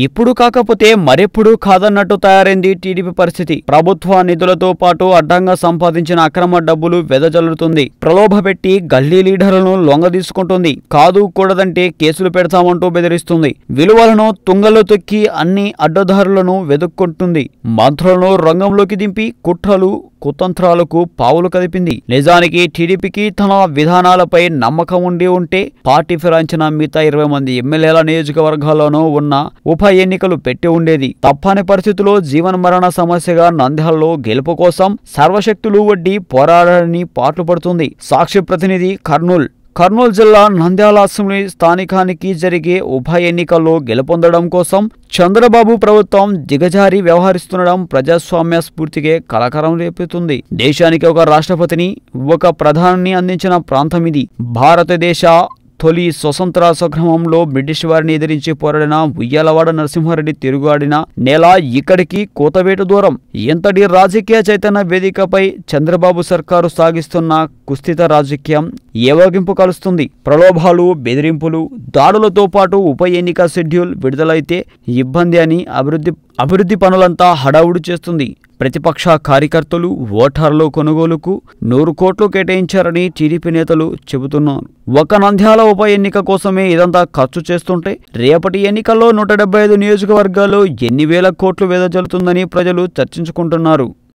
ఇప్పుడు కాకపోతే మరెప్పుడు కాదన్నట్టు తయారైంది టీడీపీ పరిస్థితి. ప్రభుత్వ నిధులతో పాటు అడ్డంగా సంపాదించిన అక్రమ డబ్బులు వెదజల్లుతుంది. ప్రలోభపెట్టి గల్లీ లీడర్లను లొంగదీసుకుంటుంది. కాదు కూడదంటే కేసులు పెడతామంటూ బెదిరిస్తుంది. విలువలను తుంగలో తొక్కి అన్ని అడ్డదారులను వెదుక్కుంటుంది. మంత్రులను రంగంలోకి దింపి కుట్రలు కుతంత్రాలకు పావులు కదిపింది. నిజానికి టీడీపీకి తన విధానాలపై నమ్మకం ఉంటే పార్టీ ఫిరాయించిన మిగతా 20 మంది ఎమ్మెల్యేల నియోజకవర్గాల్లోనూ ఉన్న ఉప ఎన్నికలు పెట్టి ఉండేది. తప్పని పరిస్థితుల్లో జీవన మరణ సమస్యగా నంద్యాలలో గెలుపు కోసం సర్వశక్తులు వడ్డీ పోరాడాలని పాటుపడుతుంది. సాక్షి ప్రతినిధి కర్నూలు జిల్లా నంద్యాల అసెంబ్లీ స్థానికానికి జరిగే ఉప ఎన్నికల్లో గెలుపొందడం కోసం చంద్రబాబు ప్రభుత్వం దిగజారి వ్యవహరిస్తుండడం ప్రజాస్వామ్య స్ఫూర్తికే కలకలం రేపుతుంది. దేశానికి ఒక రాష్ట్రపతిని, ఒక ప్రధానిని అందించిన ప్రాంతం ఇది. భారతదేశ తొలి స్వతంత్ర సంగ్రామంలో బ్రిటిష్ వారిని ఎదిరించి పోరాడిన ఉయ్యాలవాడ నరసింహారెడ్డి తిరుగాడిన నేల ఇక్కడికి కోతవేటు దూరం. ఎంతటి రాజకీయ చైతన్య వేదికపై చంద్రబాబు సర్కారు సాగిస్తున్న కుస్థిత రాజకీయం ఏవగింపు కలుస్తుంది. ప్రలోభాలు, బెదిరింపులు, దాడులతో పాటు ఉప ఎన్నిక షెడ్యూల్ విడుదలైతే ఇబ్బంది అని అభివృద్ధి పనులంతా హడావుడి చేస్తుంది. ప్రతిపక్ష కార్యకర్తలు ఓటర్ల కొనుగోలుకు 100 కోట్లు కేటాయించారని టీడీపీ నేతలు చెబుతున్నారు. ఒక నంద్యాల ఉప ఎన్నిక కోసమే ఇదంతా ఖర్చు చేస్తుంటే రేపటి ఎన్నికల్లో 175 నియోజకవర్గాల్లో ఎన్ని వేల కోట్లు వెదజల్లుతుందని ప్రజలు చర్చించుకుంటున్నారు.